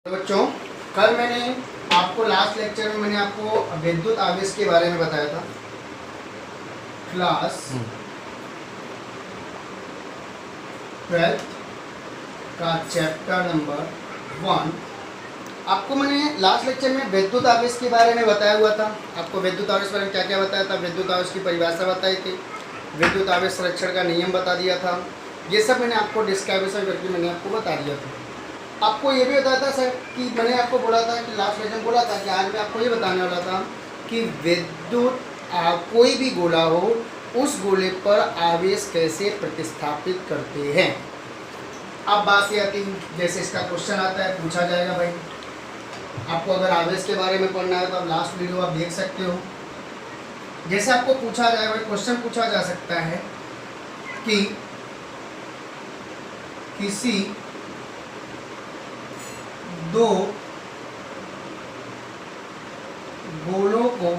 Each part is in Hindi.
तो बच्चों, कल मैंने आपको लास्ट लेक्चर में मैंने आपको विद्युत आवेश के बारे में बताया था। क्लास 12 का चैप्टर नंबर 1 आपको मैंने लास्ट लेक्चर में विद्युत आवेश के बारे में बताया हुआ था। आपको विद्युत आवेश के बारे में क्या क्या बताया था, विद्युत आवेश की परिभाषा बताई थी, विद्युत आवेश संरक्षण का नियम बता दिया था। ये सब मैंने आपको डिस्क्रिप्शन करके मैंने आपको बता दिया था। आपको ये भी बताया था सर कि मैंने आपको बोला था कि लास्ट लेक्चर बोला था कि आज मैं आपको ये बताने वाला था कि विद्युत कोई भी गोला हो उस गोले पर आवेश कैसे प्रतिस्थापित करते हैं। अब बात ये आती है, जैसे इसका क्वेश्चन आता है, पूछा जाएगा भाई आपको अगर आवेश के बारे में पढ़ना है तो आप लास्ट वीडियो आप देख सकते हो। जैसे आपको पूछा जाएगा भाई, क्वेश्चन पूछा जा सकता है कि किसी दो गोलों को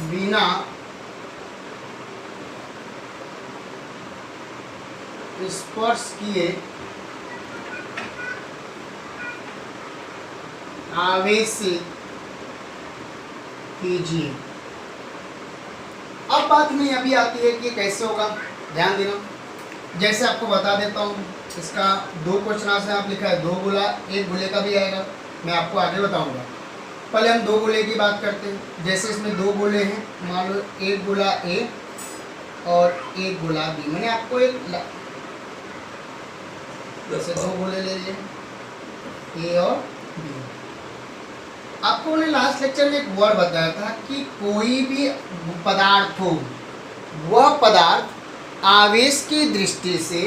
बिना स्पर्श किए आवेशित कीजिए। अब बात में अभी आती है कि कैसे होगा, ध्यान देना। जैसे आपको बता देता हूँ, इसका दो क्वेश्चन से आप लिखा है, दो गोला, एक गोले का भी आएगा, मैं आपको आगे बताऊंगा। पहले हम दो गोले की बात करते हैं। जैसे इसमें दो गोले हैं, मान लो एक गोला ए और एक गोला बी। मैंने आपको जैसे दो गोले ले लिए, ए और बी। आपको मैंने लास्ट लेक्चर में एक वर्ड बताया था कि कोई भी पदार्थ हो, वह पदार्थ आवेश की दृष्टि से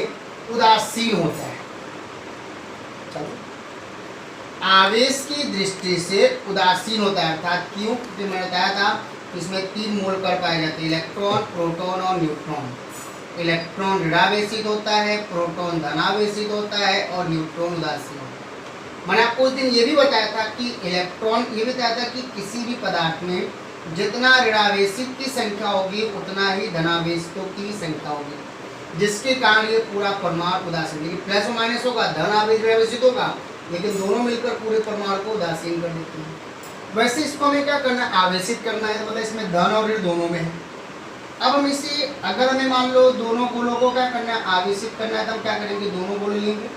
उदासीन होता है। चलो, आवेश की दृष्टि से उदासीन होता है, अर्थात क्यों? क्योंकि मैंने बताया था इसमें 3 मोलकर पाए जाते हैं, इलेक्ट्रॉन, प्रोटॉन और न्यूट्रॉन। इलेक्ट्रॉन ऋणावेशित होता है, प्रोटॉन धनावेशित होता है और न्यूट्रॉन उदासीन होता है। मैंने आपको उस दिन ये भी बताया था कि इलेक्ट्रॉन, ये भी बताया था कि किसी भी पदार्थ में जितना ऋणावेशित की संख्या होगी उतना ही धनावेशितों की संख्या होगी, जिसके कारण ये पूरा परमाणु उदासीन, लेकिन प्लस और माइनस होगा, धन आवेश ऋणावेशित होगा, लेकिन दोनों मिलकर पूरे परमाणु को उदासीन कर देते हैं। वैसे इसको हमें क्या करना है, आवेशित करना है। तो मतलब इसमें धन और ऋण दोनों में है। अब हम इसे, अगर हमें मान लो दोनों गोलों को क्या करना है, आवेशित करना है, तो हम क्या करेंगे, दोनों गोले लेंगे।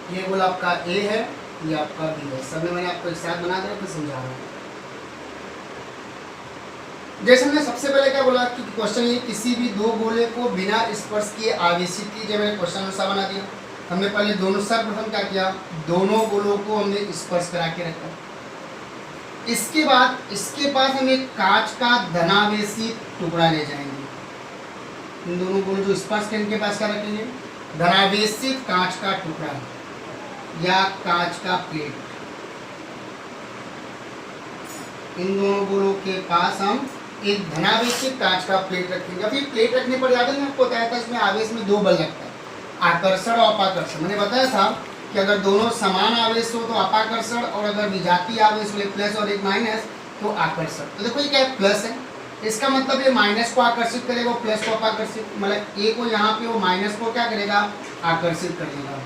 ये गोला आपका ए है, ये आपका बी है। सब में मैंने आपको एक साथ बना दिया, फिर समझा रहा हूँ। जैसे मैंने सबसे पहले क्या बोला कि क्वेश्चन ये, किसी भी दो गोले को बिना स्पर्श किए आवेशित कीजिए। मैंने क्वेश्चन अनुसार बना दिया। हमने पहले दोनों, सर्वप्रथम क्या किया, दोनों गोलों को हमने स्पर्श करा के रखा। इसके बाद इसके पास हम एक कांच का धनावेशित टुकड़ा ले जाएंगे। इन दोनों गोलों जो स्पर्श के, इनके पास क्या रखेंगे, धनावेशित कांच का टुकड़ा या कांच का प्लेट। इन दोनों गोलों के पास हम एक धनावेशित कांच का प्लेट रखेंगे। अब ये प्लेट रखने पर याद है मैं आपको बताया था, इसमें आवेश में दो बल लगता है, आकर्षण और अपाकर्षण। मैंने बताया था कि अगर दोनों समान आवेश हो तो अपाकर्षण, और अगर विजातीय आवेश हो, प्लस और एक माइनस, तो आकर्षण। तो देखो ये क्या है, प्लस है, इसका मतलब ये माइनस को आकर्षित करेगा, प्लस को अपाकर्षित, मतलब ए को यहाँ पे वो माइनस को क्या करेगा, आकर्षित करेगा,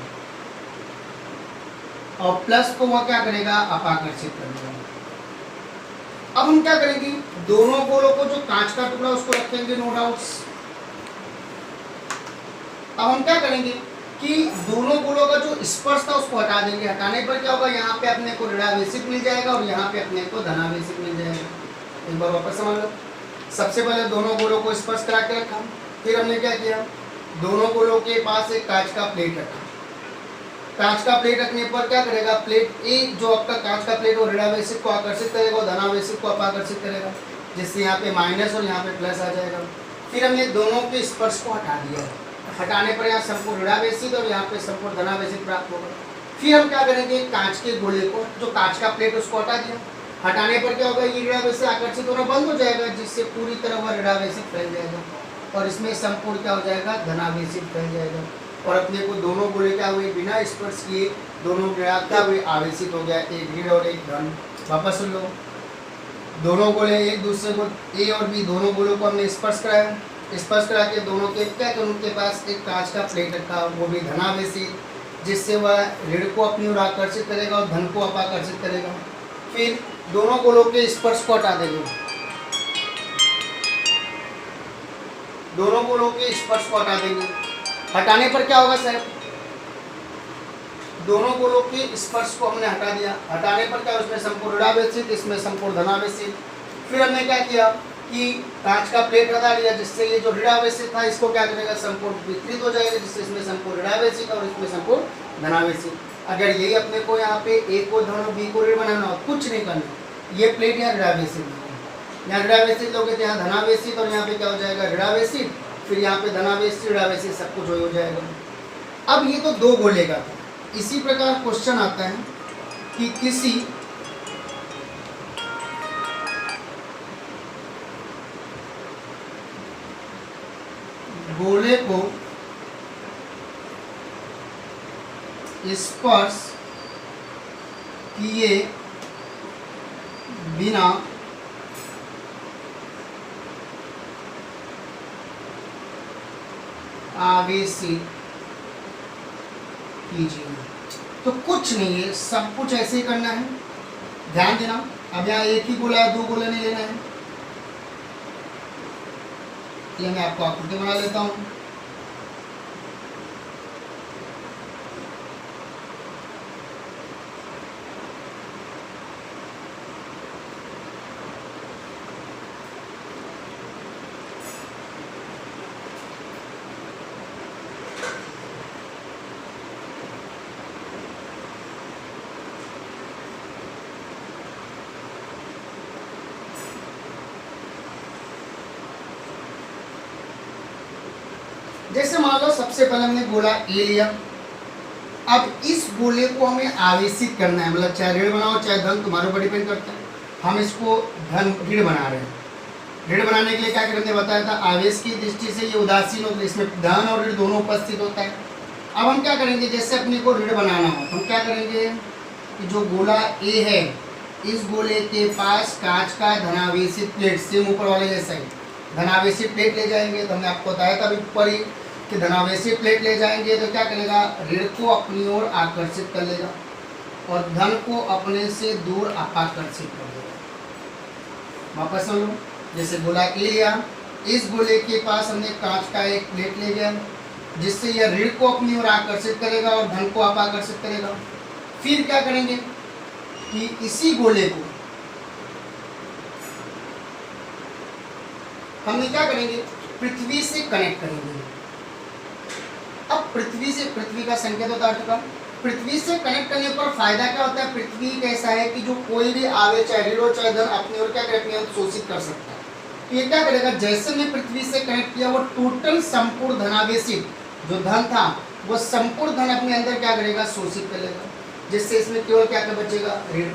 और प्लस को वह क्या करेगा, अपाकर्षित करेगा। अब हम क्या करेंगे, दोनों गोलों को, जो कांच का टुकड़ा उसको रखेंगे, नो डाउट्स। अब हम क्या करेंगे कि दोनों गोलों का जो स्पर्श था उसको हटा देंगे। हटाने पर क्या होगा, यहाँ पे अपने को ऋणावेशित मिल जाएगा और यहाँ पे अपने को धनावेशित मिल जाएगा। एक बार वापस समझ लो। सबसे पहले दोनों गोलों को स्पर्श करा के रखा, फिर हमने क्या किया, दोनों गोलों के पास एक कांच का प्लेट रखा, कांच का प्लेट रखने पर क्या करेगा, प्लेट ए जो आपका कांच का प्लेट वो ऋणावेशित को आकर्षित करेगा और धनावेशित को अपाकर्षित करेगा, जिससे यहाँ पे माइनस और यहाँ पे प्लस आ जाएगा। फिर हमने दोनों के स्पर्श को हटा दिया, हटाने पर यहाँ संपूर्ण ऋणावेशित और यहाँ पे संपूर्ण धनावेशित प्राप्त होगा। फिर हम क्या करेंगे, कांच के गोले को, जो कांच का प्लेट उसको हटा दिया, हटाने पर क्या होगा, ये ऋणावेशित आकर्षित होना बंद हो जाएगा, जिससे पूरी तरह वह ऋणावेशित फैल जाएगा और इसमें संपूर्ण क्या हो जाएगा, धनावेशित फैल जाएगा। और अपने को दोनों गोले क्या हुए, बिना स्पर्श किए दोनों क्या हुए, आवेशित हो गया, एक ऋण और एक धन। वापस सुन लो, दोनों गोले एक दूसरे को, ए और बी दोनों गोलों को हमने स्पर्श कराया, स्पर्श करा के दोनों के क्या करूँ, उनके पास एक कांच का प्लेट रखा, वो भी धनावेशित, जिससे वह ऋण को अपनी ओर आकर्षित करेगा और धन को अपाकर्षित करेगा। फिर दोनों गोलों के स्पर्श को हटा देंगे, दोनों गोलों के स्पर्श को हटा देंगे, हटाने पर क्या होगा सर, दोनों गोलों के स्पर्श को हमने हटा दिया, हटाने पर क्या, उसमें संपूर्ण ऋणावेशित, इसमें संपूर्ण धनावेशित। फिर हमने क्या किया कि कांच का प्लेट हटा लिया, जिससे ये जो ऋणावेशित था इसको क्या करेगा, संपूर्ण वितरित हो जाएगा, जिससे इसमें संपूर्ण ऋणावेशित और इसमें संपूर्ण धनावेशित। अगर यही अपने को यहाँ पे ए को धन और बी को ऋण बनाना हो, कुछ नहीं करना, ये प्लेट यहाँ ऋणावेशित, यहाँ ऋणावेशित लोगे तो यहाँ धनावेशित और यहाँ पे क्या हो जाएगा, ऋणावेशित, फिर यहाँ पे धनावेशित ऋणावेशित सब कुछ हो जाएगा। अब ये तो दो गोले का था। इसी प्रकार क्वेश्चन आता है कि किसी गोले को स्पर्श किए बिना आवेशित कीजिए। तो कुछ नहीं है, सब कुछ ऐसे ही करना है, ध्यान देना। अब यहाँ एक ही गोला है, दो गोले नहीं लेना है। ये मैं आपको आकृति बना लेता हूँ। जैसे मान लो सबसे पहले हमने गोला ए लिया, अब इस गोले को हमें आवेशित करना है, मतलब चाहे ऋण बनाओ चाहे धन, तुम्हारे ऊपर डिपेंड करता है। हम इसको धन ऋण बना रहे हैं। ऋण बनाने के लिए क्या करते बताया था, आवेश की दृष्टि से ये उदासीन होता है, इसमें धन और ऋण दोनों उपस्थित होता है। अब हम क्या करेंगे, जैसे अपने को ऋण बनाना हो, हम क्या करेंगे कि जो गोला ए है, इस गोले के पास कांच का धनावेशित प्लेट, सेम ऊपर वाले जैसा ही धनावेशित प्लेट ले जाएंगे। तो हमने आपको बताया था अभी ऊपर ही कि धनावेशित प्लेट ले जाएंगे तो क्या करेगा, ऋण को अपनी ओर आकर्षित कर लेगा और धन को अपने से दूर अपाकर्षित कर देगा। वापस सुन लो, जैसे गोला ए लिया, इस गोले के पास हमने कांच का एक प्लेट ले गया, जिससे यह ऋण को अपनी ओर आकर्षित करेगा और धन को अपाकर्षित करेगा। फिर क्या करेंगे कि इसी गोले को हमने क्या करेंगे, पृथ्वी से कनेक्ट करेंगे। अब पृथ्वी से, पृथ्वी का संकेत होता है, पृथ्वी से कनेक्ट करने पर फायदा क्या होता है, पृथ्वी कैसा है कि जो कोई भी आवे, चाहे ऋण हो चाहे धन, अपनी ओर क्या करेगा, शोषित कर सकता है। ये क्या करेगा, जैसे मैं पृथ्वी से कनेक्ट किया, वो टोटल संपूर्ण धनावेशित जो धन था, वो संपूर्ण धन अपने अंदर क्या करेगा, शोषित कर लेगा, जिससे इसमें केवल क्या बचेगा, ऋण।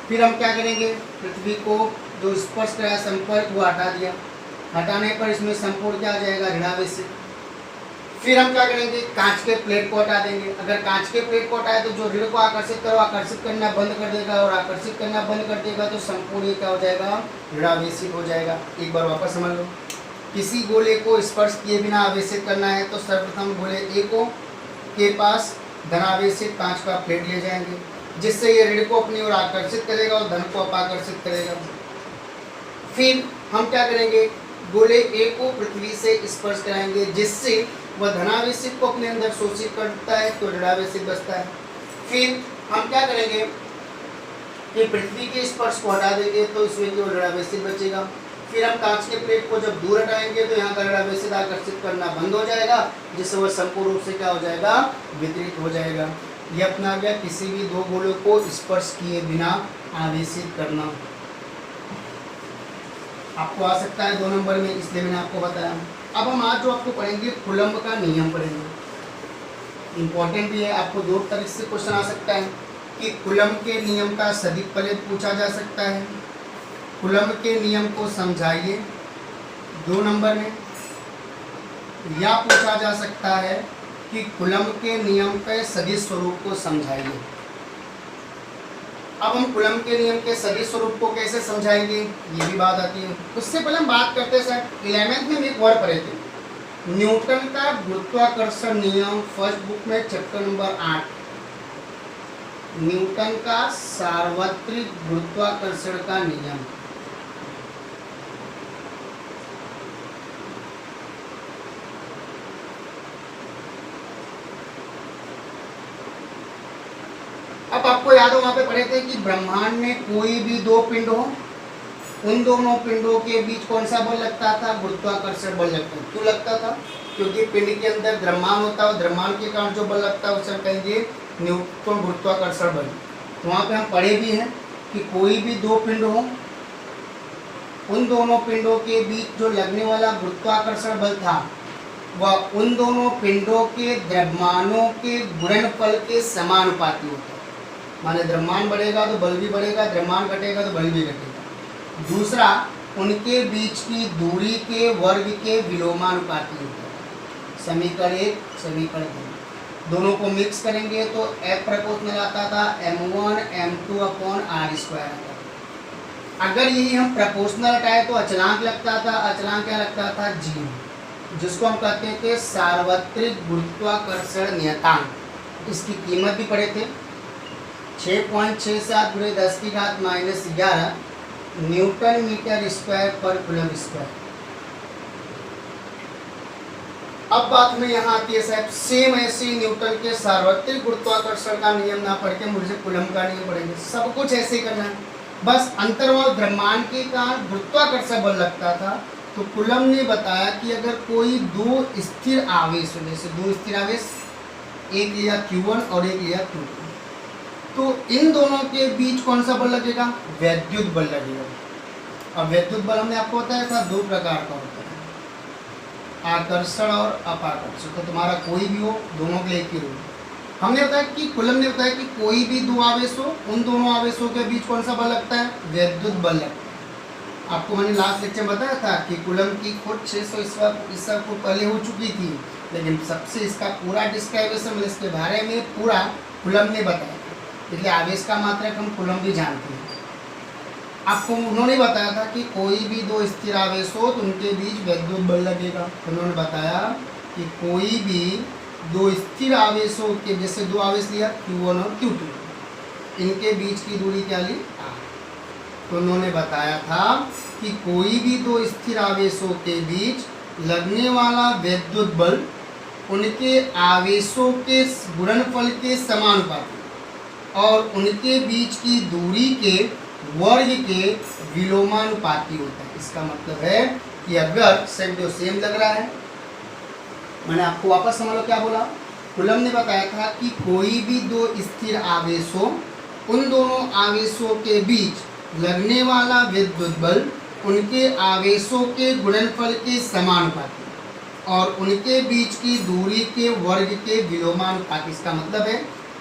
फिर हम क्या करेंगे, पृथ्वी को जो स्पर्श कराया संपर्क, वो हटा दिया, हटाने पर इसमें संपूर्ण क्या आ जाएगा, ऋणावेशित। फिर हम क्या करेंगे, कांच के प्लेट को हटा देंगे। अगर कांच के प्लेट को हटाए तो जो ऋण को आकर्षित करो, आकर्षित करना बंद कर देगा, और आकर्षित करना बंद कर देगा तो संपूर्ण ये क्या हो जाएगा, ऋणावेशित हो जाएगा। एक बार वापस समझ लो, किसी गोले को स्पर्श किए बिना आवेशित करना है तो सर्वप्रथम गोले ए को के पास धनावेशित कांच का प्लेट ले जाएंगे, जिससे ये ऋण को अपनी ओर आकर्षित करेगा और धन को अपाकर्षित करेगा। फिर हम क्या करेंगे, गोले ए को पृथ्वी से स्पर्श कराएंगे, जिससे वह धनावेशित को अपने अंदर शोषित करता है तो ऋणावेशित बचता है। फिर हम क्या करेंगे कि पृथ्वी के स्पर्श को हटा देंगे तो इसमें केवल ऋणावेशित बचेगा। फिर हम कांच के प्लेट को जब दूर हटाएंगे तो यहाँ का ऋणावेशित आकर्षित करना बंद हो जाएगा, जिससे वह संपूर्ण रूप से क्या हो जाएगा, वितरित हो जाएगा। ये अपना गया किसी भी दो गोलों को स्पर्श किए बिना आवेशित करना। आपको आ सकता है 2 नंबर में, इसलिए मैंने आपको बताया। अब हम आज जो आपको पढ़ेंगे कूलम्ब का नियम पढ़ेंगे। इंपॉर्टेंट भी है, आपको 2 तरह से क्वेश्चन आ सकता है कि कूलम्ब के नियम का सदिक फलित पूछा जा सकता है। कूलम्ब के नियम को समझाइए 2 नंबर में, या पूछा जा सकता है कि कूलम्ब के नियम के सदिश स्वरूप को समझाइए। अब हम कूलम्ब के नियम के सदिश स्वरूप को कैसे समझाएंगे, ये भी बात आती है। उससे पहले हम बात करते हैं सर 11th में हम एक वर्ड पढ़े थे, न्यूटन का गुरुत्वाकर्षण नियम, फर्स्ट बुक में चैप्टर नंबर 8, न्यूटन का सार्वत्रिक गुरुत्वाकर्षण का नियम। अब आपको याद हो वहां पे पढ़े थे कि ब्रह्मांड में कोई भी 2 पिंड हो, उन दोनों पिंडों के बीच कौन सा बल लगता था, गुरुत्वाकर्षण बल लगता है। क्यों लगता था, क्योंकि पिंड के अंदर द्रव्यमान होता है, द्रव्यमान के कारण जो बल लगता है उसे हम कहेंगे न्यूटन गुरुत्वाकर्षण बल। तो वहाँ पे हम पढ़े भी हैं कि कोई भी 2 पिंड हो, उन दोनों पिंडों के बीच जो लगने वाला गुरुत्वाकर्षण बल था वह उन दोनों पिंडों के द्रव्यमानों के गुणनफल के समानुपाती होता है। माने द्रव्यमान बढ़ेगा तो बल भी बढ़ेगा, द्रव्यमान घटेगा तो बल भी घटेगा। दूसरा, उनके बीच की दूरी के वर्ग के विलोमानुपाती होता है। समीकरण 1, समीकरण 2 दोनों को मिक्स करेंगे तो F प्रपोर्शनल आता था m1 m2 upon r square आता था। अगर यही हम प्रपोर्शनल हटाए तो अचलांक लगता था, अचलांक क्या लगता था, g, जिसको हम कहते थे सार्वत्रिक गुरुत्वाकर्षण नियतांक। इसकी कीमत भी पढ़े थे 6.67 × 10⁻⁻11 न्यूटन मीटर स्क्वायर पर कूलम्ब स्क्वायर। अब बात में यहाँ आती है साहब, सेम ऐसे न्यूटन के सार्वत्रिक गुरुत्वाकर्षण का नियम ना पढ़ के मुझे कूलम्ब का नियम पढ़ेंगे। सब कुछ ऐसे ही करना है, बस अंतर्वाल द्रव्यमान के कारण गुरुत्वाकर्षण बल लगता था। तो कूलम्ब ने बताया कि अगर कोई 2 स्थिर आवेश हो, जैसे 2 स्थिर आवेश, एक लिया Q1 और एक लिया Q2, तो इन दोनों के बीच कौन सा बल लगेगा, वैद्युत बल लगेगा। अब वैद्युत बल हमने आपको बताया था 2 प्रकार का होता है, आकर्षण और अपाकर्षण। तो तुम्हारा कोई भी हो, दोनों के लिए एक ही रूल। हमने बताया कि कूलम्ब ने बताया कि कोई भी 2 आवेश हो, उन दोनों आवेशों के बीच कौन सा बल लगता है, वैद्युत बल लगता है। आपको मैंने लास्ट लेक्चर में बताया था कि कूलम्ब की खोज 600 ईस्वी को पहले हो चुकी थी, लेकिन सबसे इसका पूरा डिस्क्रिप्शन इसके बारे में पूरा कूलम्ब ने बताया। इसलिए आवेश का मात्रक हम कूलम्ब भी जानते हैं। आपको उन्होंने बताया था कि कोई भी 2 स्थिर आवेश हो तो उनके बीच वैद्युत बल लगेगा। उन्होंने बताया कि कोई भी 2 स्थिर आवेशों के, जैसे 2 आवेश लिया Q1 और Q2, इनके बीच की दूरी क्या ली, r। तो उन्होंने बताया था कि कोई भी 2 स्थिर आवेशों के बीच लगने वाला वैद्युत बल उनके आवेशों के गुणनफल के समानुपाती और उनके बीच की दूरी के वर्ग के विलोमानुपाती होता है। इसका मतलब है कि अगर सेम टू सेम लग रहा है, मैंने आपको वापस समझ लो क्या बोला, कूलम्ब ने बताया था कि कोई भी 2 स्थिर आवेश हो, उन दोनों आवेशों के बीच लगने वाला विद्युत बल उनके आवेशों के गुणनफल के समानुपाती और उनके बीच की दूरी के वर्ग के विलोमानुपाती। इसका मतलब है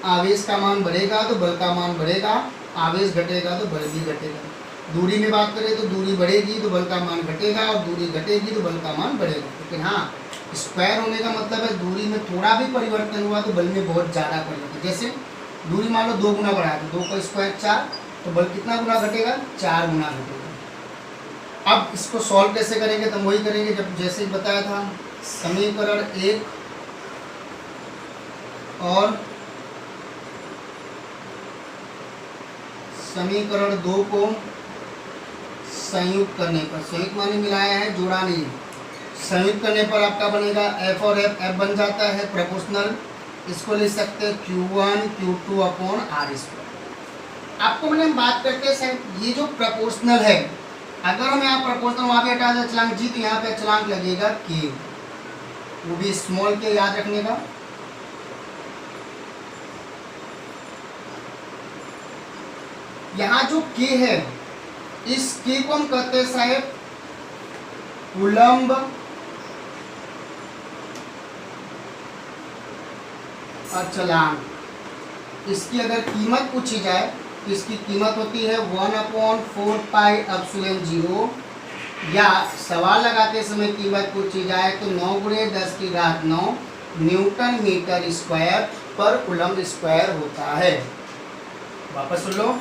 आवेश का मान बढ़ेगा तो बल का मान बढ़ेगा, आवेश घटेगा तो बल भी घटेगा। दूरी में बात करें तो दूरी बढ़ेगी तो बल का मान घटेगा और दूरी घटेगी तो बल का मान बढ़ेगा। लेकिन हाँ, स्क्वायर होने का मतलब है दूरी में थोड़ा भी परिवर्तन हुआ तो बल में बहुत ज़्यादा परिवर्तन। जैसे दूरी मान लो 2 गुना बढ़ा है तो 2 का स्क्वायर 4, तो बल कितना गुना घटेगा, 4 गुना घटेगा। अब इसको सॉल्व कैसे करेंगे, तो वही करेंगे जब जैसे ही बताया था, समीकरण 1 और समीकरण 2 को संयुक्त करने पर, संयुक्त माने मिलाया है, जोड़ा नहीं, संयुक्त करने पर आपका बनेगा F और F, F बन जाता है प्रोपोर्शनल, इसको लिख सकते हैं Q1 Q2 upon R square. आपको मैंने बात करते हैं ये जो प्रोपोर्शनल है, अगर हम यहाँ प्रोपोर्शनल वहाँ पे हटा दें अचलांक जी, तो यहाँ पे अचलांक लगेगा K, वो भी स्मॉल के याद रखने का। यहाँ जो के है, इस के को हम कहते हैं साहेब कूलम्ब अचलांक। इसकी अगर कीमत पूछी जाए तो इसकी कीमत होती है 1/4πε0, या सवाल लगाते समय कीमत पूछी जाए तो 9×10⁹ न्यूटन मीटर स्क्वायर पर कूलम्ब स्क्वायर होता है। वापस सुन लो,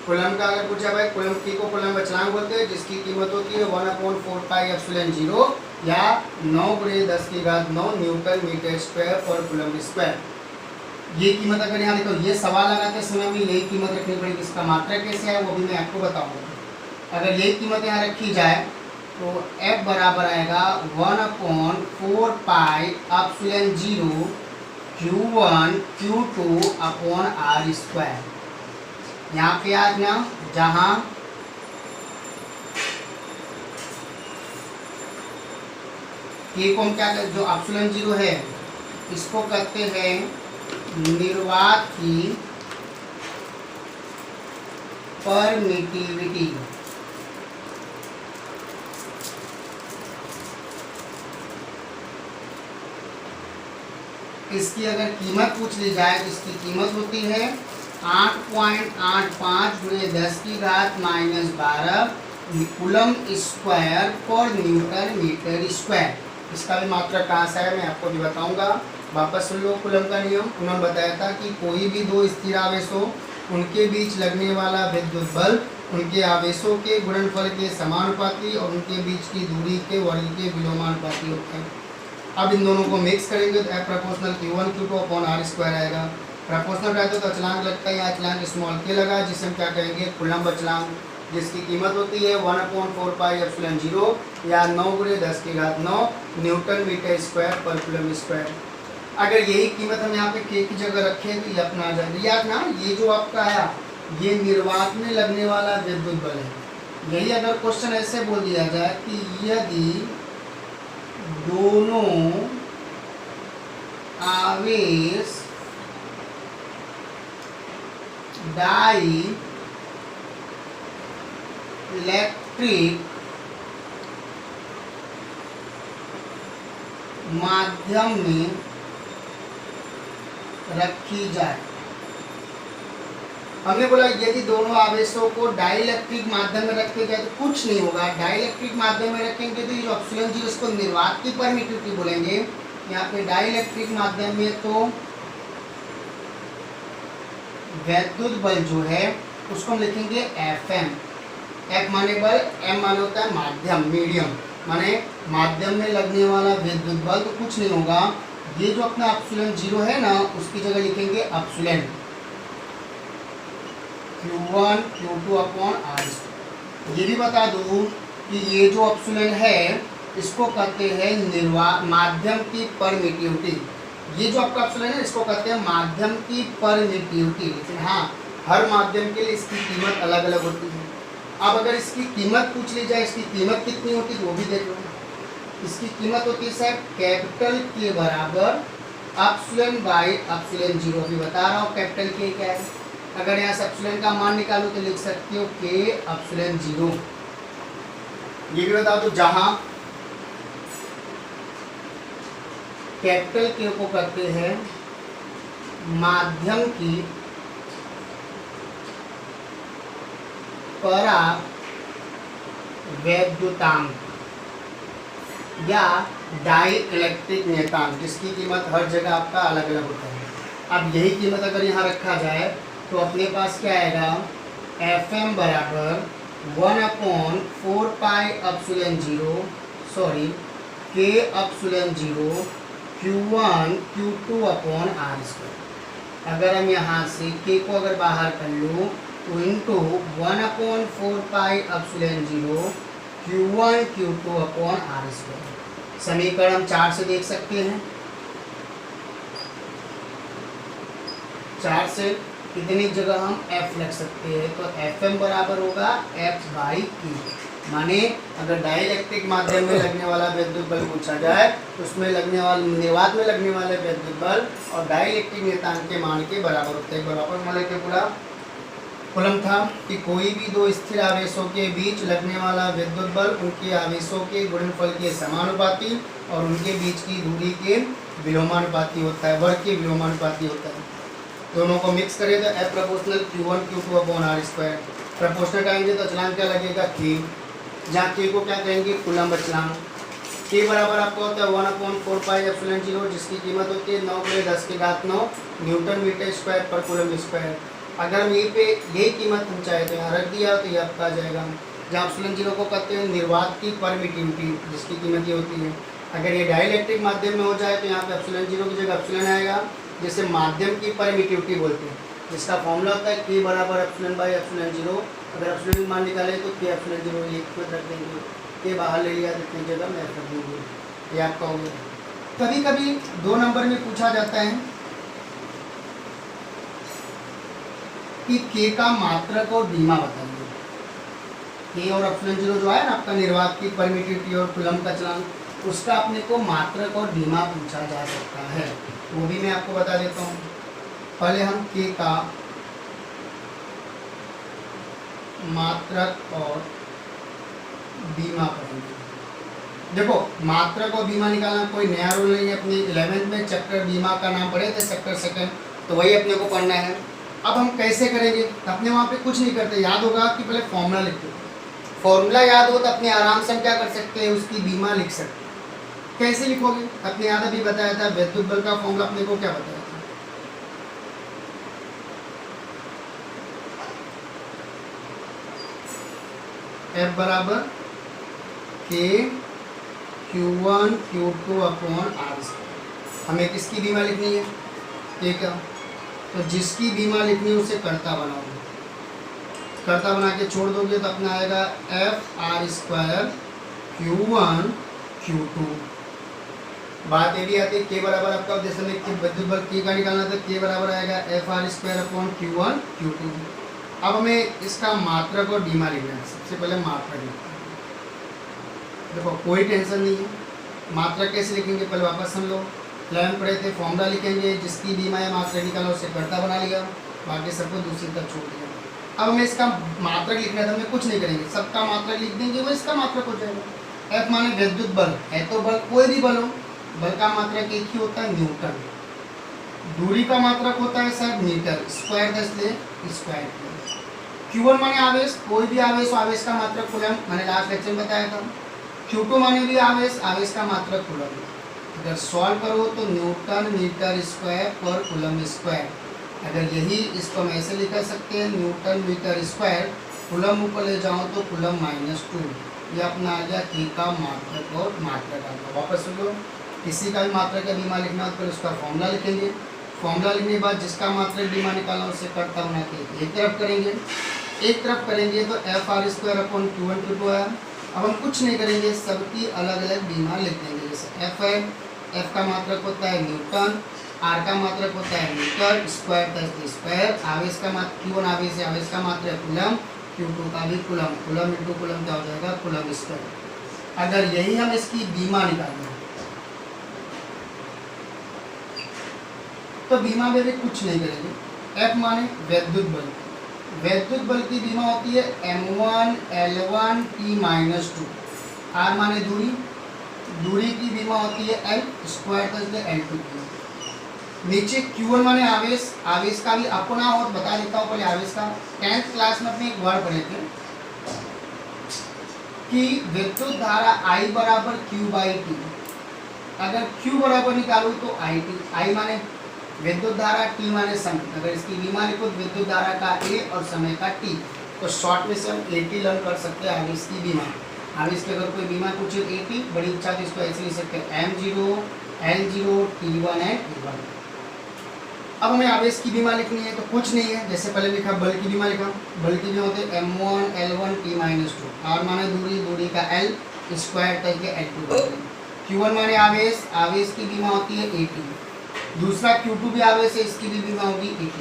कूलम्ब का अगर पूछा भाई कूलम्ब की को कूलम्ब अचलांक बोलते हैं, जिसकी कीमत होती है 1/4πε0 या 9×10⁹ न्यूटन मीटर स्क्वायर पर कूलम्ब स्क्वायर। ये कीमत अगर यहाँ देखो, ये सवाल लगाते समय भी यही कीमत रखनी पड़ेगी। इसका मात्रक कैसे है वो भी मैं आपको बताऊंगा। अगर यही कीमत यहाँ रखी जाए तो F बराबर आएगा 1/4πε0 Q1 Q2 upon R square. यहाँ पे आज ना जहाँ के को हम क्या कहते, जो ε0 है इसको कहते हैं निर्वात की परमिटिविटी। इसकी अगर कीमत पूछ ली जाए तो इसकी कीमत होती है 8.85×10⁻12 कूलम्ब स्क्वायर पर न्यूटन मीटर स्क्वायर। इसका भी मात्रक कहाँ से है मैं आपको भी बताऊंगा। वापस सुन लो कूलम्ब का नियम। उन्होंने बताया था कि कोई भी दो स्थिर आवेशों उनके बीच लगने वाला विद्युत बल उनके आवेशों के गुणनफल के समानुपाती और उनके बीच की दूरी के वर्ग के विलोमानुपाती होते हैं। अब इन दोनों को मिक्स करेंगे तो F proportional Q1 Q2 upon R square आएगा। प्रोपोर्शनल रहता है तो अचलांक लगता है, यहाँ अचलांक स्मॉल के लगा जिसे हम क्या कहेंगे कूलम्ब अचलांक, जिसकी कीमत होती है 1/4πε0 या 9×10⁹ न्यूटन मीटर स्क्वायर पर कूलम्ब स्क्वायर। अगर यही कीमत हम यहाँ पे के की जगह रखें तो ये अपना आ जाएगा। याद ना, ये जो आपका है ये निर्वात में लगने वाला विद्युत बल है। यही अगर क्वेश्चन ऐसे बोल दिया जाए कि यदि दोनों आवेश डाई इलेक्ट्रिक माध्यम में रखी जाए। हमने बोला यदि दोनों आवेशों को डाइलेक्ट्रिक माध्यम में रखे जाए तो कुछ नहीं होगा। डाइलेक्ट्रिक माध्यम में रखेंगे तो ये ऑप्शन जी उसको निर्वात की परमिटिविटी बोलेंगे। यहाँ पे डाइलेक्ट्रिक माध्यम में तो वैद्युत बल जो है उसको हम लिखेंगे Fm। F माने बल, M माने होता है माध्यम, मीडियम, माने माध्यम में लगने वाला विद्युत बल। तो कुछ नहीं होगा, ये जो अपना ε0 है ना उसकी जगह लिखेंगे epsilon Q1 Q2 upon R। ये भी बता दूं कि ये जो एप्सिलॉन है इसको कहते हैं माध्यम की परमिटिविटी। ये जो आपका एप्सिलॉन है इसको कहते हैं माध्यम की परमिटिविटी। लेकिन हाँ, हर माध्यम के लिए इसकी कीमत अलग अलग होती है। अब अगर इसकी कीमत पूछ ली जाए इसकी कीमत कितनी होती है वो भी देख लो। इसकी कीमत होती है साहब कैपिटल के बराबर ε/ε0। भी बता रहा हूँ कैपिटल के क्या है। अगर यहाँ से एप्सिलॉन का मान निकालो तो लिख सकते हो के ε0। ये भी बता दो जहाँ कैपिटल के को कहते हैं माध्यम की परावैद्युतांक या डाई इलेक्ट्रिक नियतांक, जिसकी कीमत हर जगह आपका अलग अलग होता है। अब यही कीमत अगर यहाँ रखा जाए तो अपने पास क्या आएगा Fm बराबर 1/4πε0 सॉरी के ε0 Q1 Q2 upon R square. अगर हम यहाँ से के को अगर बाहर कर लो तो into 1/4πε0 Q1 Q2 upon R square. समीकरण हम 4 से देख सकते हैं। 4 से कितनी जगह हम F लिख सकते हैं तो Fm बराबर होगा F/Q। माने अगर डाइलेक्ट्रिक माध्यम में लगने वाला विद्युत बल पूछा जाए तो उसमें लगने वाले निर्वात में लगने वाले विद्युत बल और डाइलेक्ट्रिक नियतांक के मान के बराबर होते हैं। एक बार वापस मान लेते पूरा कूलम था कि कोई भी दो स्थिर आवेशों के बीच लगने वाला विद्युत बल उनके आवेशों के गुणनफल के समानुपाती और उनके बीच की दूरी के विलोमानुपाती होता है, वर्ग के विलोमानुपाती होता है। दोनों को मिक्स करें तो F proportional Q1 Q2 upon R square. Proportional करेंगे तो अचलांक क्या लगेगा K, जहाँ K को क्या कहेंगे कूलम अचलांक। K बराबर आपको होता है 1/4πε0, जिसकी कीमत होती है 9×10⁹ न्यूटन मीटर स्क्वायर पर कूलम स्क्वायर। अगर हम यहीं पे यही कीमत हम चाहे तो यहाँ रख दिया तो ये आपका आ जाएगा, जहाँ एप्सिलॉन 0 को कहते हैं निर्वात की परमिटिविटी, जिसकी कीमत ये होती है। अगर ये डाइलेक्ट्रिक माध्यम में हो जाए तो यहाँ पे एप्सिलॉन 0 की जगह एप्सिलॉन आएगा, जिसे माध्यम की परमिटिविटी बोलते हैं, जिसका फॉर्मूला होता है K बराबर एप्सिलॉन बाई एप्सिलॉन 0। अगर एप्सिलॉन मान निकाले तो K एप्सिलॉन 0 ये कीमत रख देंगे, K बाहर ले लिया तो इतनी जगह मैं रख देंगे, ये आपका हो गया। कभी कभी 2 नंबर में पूछा जाता है कि K का मात्रक और बीमा बताइए। K और एप्सिलॉन 0 जो है ना आपका निर्वात की परमिटिविटी और कूलम का चलान, उसका अपने को मात्रक और बीमा पूछा जा सकता है, वो भी मैं आपको बता देता हूँ। पहले हम K का मात्रक और बीमा पढ़ेंगे। देखो मात्रक और बीमा निकालना कोई नया रूल नहीं है, अपनी 11th में चैप्टर बीमा का नाम पढ़े थे, चैप्टर 2, तो वही अपने को पढ़ना है। अब हम कैसे करेंगे, अपने वहाँ पे कुछ नहीं करते, याद होगा कि पहले फॉर्मूला लिखते हैं, फॉर्मूला याद हो तो अपने आराम से हम क्या कर सकते हैं, उसकी बीमा लिख सकते हैं। कैसे लिखोगे, अपने याद अभी बताया था, विद्युत बल का फॉर्मूला अपने को क्या बताया था, F बराबर K Q1 Q2 upon R square. हमें किसकी बीमा लिखनी है, K का, तो जिसकी बीमा लिखनी है उसे कर्ता बनाओगे, कर्ता बना के छोड़ दोगे तो अपना आएगा F R square Q1 Q2। बात ये भी आती है K बराबर आपका जैसे में विद्युत बल K का निकालना था, K बराबर आएगा F R square upon Q1 Q2। अब हमें इसका मात्रक और बीमा लिखना है, सबसे पहले मात्रक लिखना है। देखो कोई टेंशन नहीं है, मात्रक कैसे लिखेंगे पहले वापस हम लोग 11 पढ़े थे, फॉर्मूला लिखेंगे, जिसकी बीमा या मात्रक निकाला उसे कर्ता बना लिया, बाकी सबको दूसरी तरफ छोड़ दिया। अब हमें इसका मात्रक लिखना है तो हमें कुछ नहीं करेंगे, सबका मात्रक लिख देंगे, वो इसका मात्रक हो जाएगा। F माने विद्युत बल है, तो बल कोई भी बल हो, बल का मात्रक एक ही होता है न्यूटन, दूरी का मात्रक होता है sir metre square, square. Q1 माने आवेश, कोई भी आवेश, आवेश का मात्रक कूलम, मैंने लास्ट लेक्चर में बताया था। Q2 माने भी आवेश, आवेश का मात्रक कूलम। अगर सॉल्व करो तो न्यूटन मीटर स्क्वायर पर कूलम स्क्वायर। अगर यही इसको हम ऐसे लिख सकते हैं, न्यूटन मीटर स्क्वायर, कूलम ऊपर ले जाओ तो कूलम -2, ये अपना आ गया K का मात्रक और मात्रक आ गया। वापस सुन लो, किसी का भी मात्रक या बीमा लिखना हो तो उसका फॉर्मूला लिखेंगे, फॉर्मूला लिखने के बाद जिसका मात्रक बीमा निकालना उसे कर्ता बना के एक तरफ करेंगे, एक तरफ करेंगे तो F R square upon Q1 Q2 है। अब हम कुछ नहीं करेंगे, सबकी अलग अलग बीमा लिख देंगे। जैसे F है, F का मात्रक होता है न्यूटन, R का मात्रक होता है मीटर स्क्वायर स्क्वायर, आवेश का मात्रक Q1 आवेश है, आवेश का मात्रक कूलम, Q2 का भी कूलम, कूलम इंटू कूलम क्या हो जाएगा कूलम स्क्वायर। अगर यही हम इसकी बीमा निकालें तो बीमा में भी कुछ नहीं करेंगे। F माने विद्युत बल, विद्युत बल की बीमा होती है M1 L1 T-2। R माने दूरी, दूरी की बीमा होती है L स्क्वायर L2 की। नीचे Q1 माने आवेश, आवेश का भी अपना और बता देता हूँ पहले आवेश का। 10th क्लास में अपने एक वर्ड पढ़े थे कि विद्युत धारा I बराबर Q/T। अगर Q बराबर निकालूँ तो IT, I माने विद्युत धारा, T माने समय। अगर इसकी बीमा लिखो विद्युत धारा का A और समय का T, तो शॉर्ट में से हम AT लर्न कर सकते हैं आवेश की बीमा। आवेश की अगर कोई बीमा पूछे AT, बड़ी इच्छा तो इसको ऐसे लिख सकते हैं M0 L0 T1 and T1। अब हमें आवेश की बीमा लिखनी है तो कुछ नहीं है, जैसे पहले लिखा बल की बीमा लिखा, बल की बीमा होते हैं M1 L1 T-2। R माने दूरी, दूरी का L स्क्वायर करके L2। Q1 माने आवेश, आवेश की बीमा होती है AT। दूसरा Q2 भी आवेश है, इसकी भी बीमा होगी AT।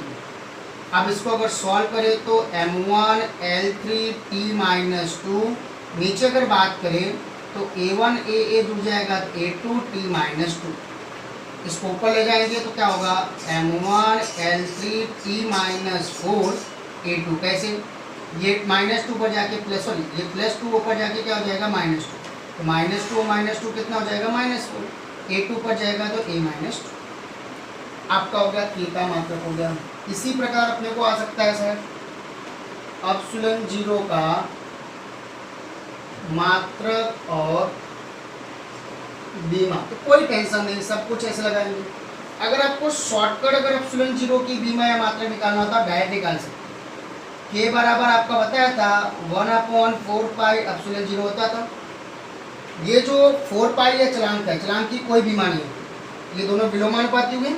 अब इसको अगर सॉल्व करें तो M1 L3 T-2, नीचे अगर बात करें तो A1 AA जुड़ जाएगा A2 T-2। इसको ऊपर ले जाएंगे तो क्या होगा M1 L3 T-4 A2 कैसे, ये -2 पर जाके प्लस, सॉरी ये +2 ऊपर जाके क्या हो जाएगा -2, तो -2 -2 कितना हो जाएगा -4, A2 पर जाएगा तो A -2 आपका हो गया k का मात्रक हो गया। इसी प्रकार अपने को आ सकता है सर एप्सिलॉन 0 का मात्रक और बीमा, तो कोई टेंशन नहीं, सब कुछ ऐसे लगाएंगे। अगर आपको शॉर्टकट अगर एप्सिलॉन 0 की बीमा या मात्रक निकालना होता डायरेक्ट निकाल सकते। के बराबर आपका बताया था 1/4 पाई एप्सिलॉन 0 होता था। ये जो 4 पाई है चलांक है, चलांक की कोई बीमा नहीं होती, ये दोनों विलोमानुपाती हुए,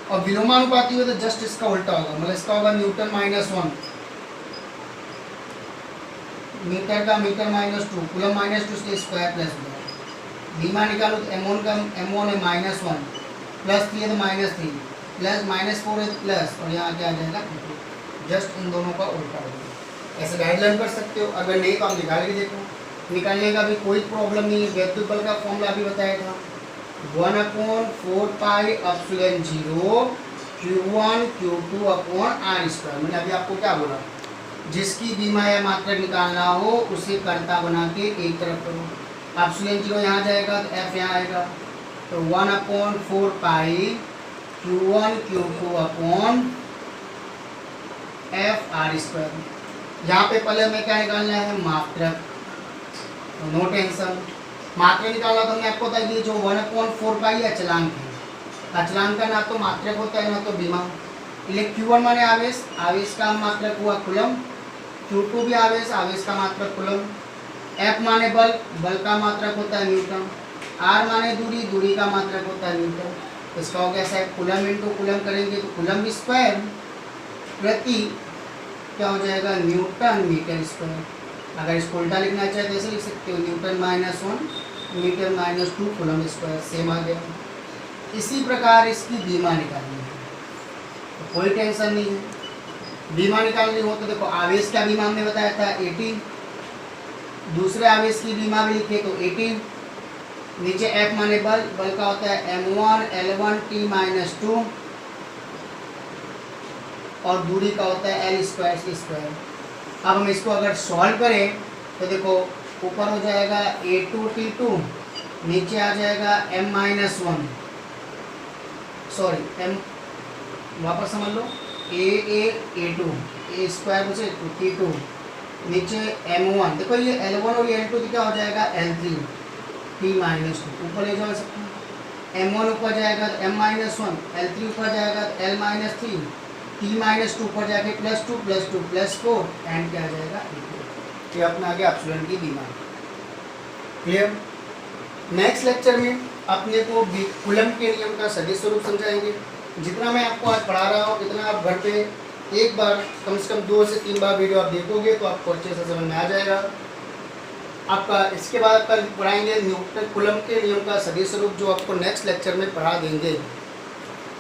और विलोमानुपाती हुए तो जस्ट इसका उल्टा होगा, मतलब इसका होगा न्यूटन -1, मीटर का मीटर -2, कूलम -2 से स्क्वायर प्लस हो जाएगा। बीमा निकालो तो M1 का M1 है -1, +3 है तो -3, प्लस -4 है तो प्लस, और यहाँ क्या आ जाएगा, जस्ट इन दोनों का उल्टा होगा। ऐसे गाइडलाइन कर सकते हो, अगर नहीं तो आप निकाल के देखो, निकालने का भी कोई प्रॉब्लम नहीं है। वैद्युत बल का फॉर्मूला भी बताया था 1/4 pi epsilon 0 Q1 Q2 upon r²। मैंने अभी आपको क्या बोला, जिसकी बीमा या मात्रक निकालना हो उसे कर्ता बना के एक तरफ करो। एप्सिलॉन 0 यहाँ जाएगा तो F यहाँ आएगा, तो 1/4 पाई Q1 Q2 upon F r²। यहाँ पे पहले हमें क्या निकालना है, मात्रक, तो नो टेंशन। मात्रक निकालना तो हमने आपको बताया कि जो 1/4 पाई अचलांक है, अचलांक का ना तो मात्रक होता है ना तो बीमा। Q1 माने आवेश, आवेश का मात्रक हुआ कूलम, Q2 भी आवेश, आवेश का मात्रक कूलम, F माने बल, बल का मात्रक होता है न्यूटन, R माने दूरी, दूरी का मात्रक होता है न्यूटन। इसका हो गया साहब कूलम इंटू कूलम करेंगे तो कूलम स्क्वायर प्रति क्या हो जाएगा, न्यूटन मीटर स्क्वायर। अगर इसको उल्टा लिखना चाहे तो ऐसे लिख सकते हो, newton -1 metre -2 coulomb square, same आ गया। इसी प्रकार इसकी बीमा निकालनी है, तो कोई टेंशन नहीं है। बीमा निकालनी हो तो देखो, आवेश का बीमा हमने बताया था 80, दूसरे आवेश की बीमा भी लिखे तो 80, नीचे F माने बल, बल का होता है M1 L1 T -2, और दूरी का होता है L² C²। अब हम इसको अगर सॉल्व करें तो देखो, ऊपर हो जाएगा A2 T2, नीचे आ जाएगा M -1, सॉरी M, वापस समझ लो, A2 A² बचे तो T2, नीचे M1, देखो ये L1 और L2 तो क्या हो जाएगा L3 T -2, ऊपर ले जा सकते हैं। M1 ऊपर जाएगा तो M -1, L3 ऊपर जाएगा तो L -3, T -2 पर जाके +2 +2 +4 एंड क्या आ जाएगा, ये अपना आ गया एप्सिलॉन की बीमा। क्लियर। नेक्स्ट लेक्चर में अपने को कूलम के नियम का सदिश स्वरूप समझाएंगे। जितना मैं आपको आज पढ़ा रहा हूँ इतना आप घर पे एक बार कम से कम 2 से 3 बार वीडियो आप देखोगे तो आपको अच्छे से समझ में आ जाएगा आपका। इसके बाद कल पढ़ाएंगे न्यूटन कूलम के नियम का सदिश स्वरूप, जो आपको नेक्स्ट लेक्चर में पढ़ा देंगे।